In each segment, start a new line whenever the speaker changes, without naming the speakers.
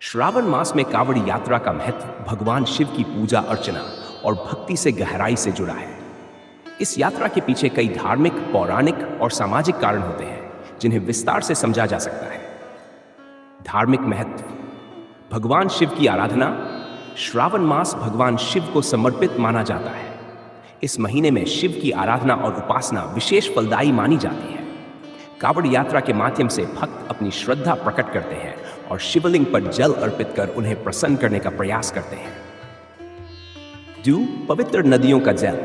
श्रावण मास में कावड़ यात्रा का महत्व भगवान शिव की पूजा अर्चना और भक्ति से गहराई से जुड़ा है। इस यात्रा के पीछे कई धार्मिक, पौराणिक और सामाजिक कारण होते हैं जिन्हें विस्तार से समझा जा सकता है। धार्मिक महत्व, भगवान शिव की आराधना। श्रावण मास भगवान शिव को समर्पित माना जाता है। इस महीने में शिव की आराधना और उपासना विशेष फलदायी मानी जाती है। कावड़ यात्रा के माध्यम से भक्त अपनी श्रद्धा प्रकट करते हैं और शिवलिंग पर जल अर्पित कर उन्हें प्रसन्न करने का प्रयास करते हैं। पवित्र नदियों का जल।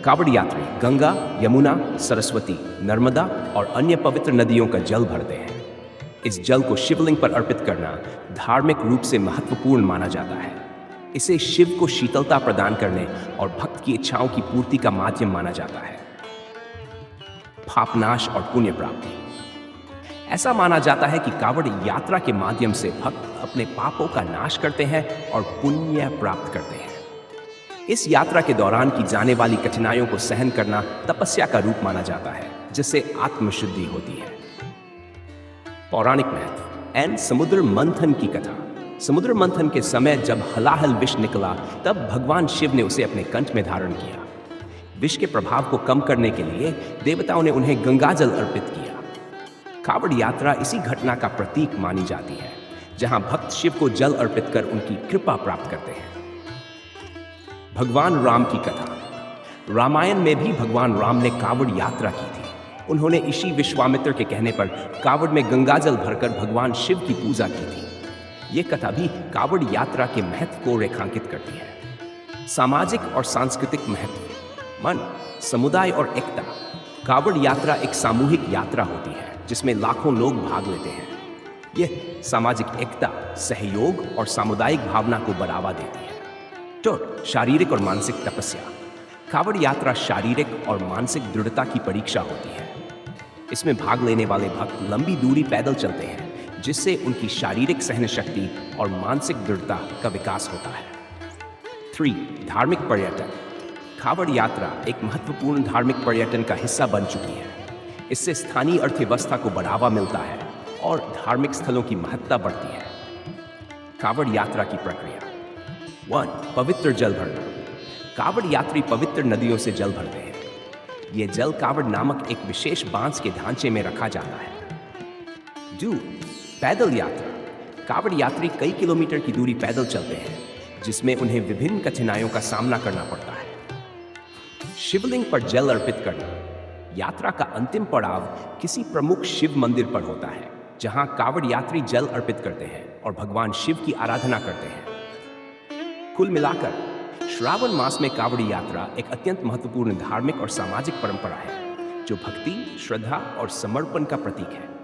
कावड़ यात्री गंगा, यमुना, सरस्वती, नर्मदा और अन्य पवित्र नदियों का जल भरते हैं। इस जल को शिवलिंग पर अर्पित करना धार्मिक रूप से महत्वपूर्ण माना जाता है। इसे शिव को शीतलता प्रदान करने और भक्त की इच्छाओं की पूर्ति का माध्यम माना जाता है। पापनाश और पुण्य प्राप्ति। ऐसा माना जाता है कि कावड़ यात्रा के माध्यम से भक्त अपने पापों का नाश करते हैं और पुण्य प्राप्त करते हैं। इस यात्रा के दौरान की जाने वाली कठिनाइयों को सहन करना तपस्या का रूप माना जाता है, जिससे आत्मशुद्धि होती है। पौराणिक महत्व। समुद्र मंथन की कथा। समुद्र मंथन के समय जब हलाहल विष निकला, तब भगवान शिव ने उसे अपने कंठ में धारण किया। विष के प्रभाव को कम करने के लिए देवताओं ने उन्हें गंगाजल अर्पित किया। कावड़ यात्रा इसी घटना का प्रतीक मानी जाती है, जहां भक्त शिव को जल अर्पित कर उनकी कृपा प्राप्त करते हैं। भगवान राम की कथा। रामायण में भी भगवान राम ने कावड़ यात्रा की थी। उन्होंने ऋषि विश्वामित्र के कहने पर कावड़ में गंगाजल भरकर भगवान शिव की पूजा की थी। ये कथा भी कावड़ यात्रा के महत्व को रेखांकित करती है। सामाजिक और सांस्कृतिक महत्व। मन, समुदाय और एकता। कावड़ यात्रा एक सामूहिक यात्रा होती है जिसमें लाखों लोग भाग लेते हैं। यह सामाजिक एकता, सहयोग और सामुदायिक भावना को बढ़ावा देती है। शारीरिक और मानसिक तपस्या। कावड़ यात्रा शारीरिक और मानसिक दृढ़ता की परीक्षा होती है। इसमें भाग लेने वाले भक्त लंबी दूरी पैदल चलते हैं, जिससे उनकी शारीरिक सहन शक्ति और मानसिक दृढ़ता का विकास होता है। 3. धार्मिक पर्यटन। कावड़ यात्रा एक महत्वपूर्ण धार्मिक पर्यटन का हिस्सा बन चुकी है। इससे स्थानीय अर्थव्यवस्था को बढ़ावा मिलता है और धार्मिक स्थलों की महत्ता बढ़ती है। कावड़ यात्रा की प्रक्रिया। 1. पवित्र जल भरना। कावड़ यात्री पवित्र नदियों से जल भरते हैं। ये जल कावड़ नामक एक विशेष बांस के ढांचे में रखा जाता है। 2. पैदल यात्रा। कावड़ यात्री कई किलोमीटर की दूरी पैदल चलते हैं, जिसमें उन्हें विभिन्न कठिनाइयों का सामना करना पड़ता है। शिवलिंग पर जल अर्पित करना। यात्रा का अंतिम पड़ाव किसी प्रमुख शिव मंदिर पर होता है, जहां कावड़ यात्री जल अर्पित करते हैं और भगवान शिव की आराधना करते हैं। कुल मिलाकर श्रावण मास में कावड़ यात्रा एक अत्यंत महत्वपूर्ण धार्मिक और सामाजिक परंपरा है, जो भक्ति, श्रद्धा और समर्पण का प्रतीक है।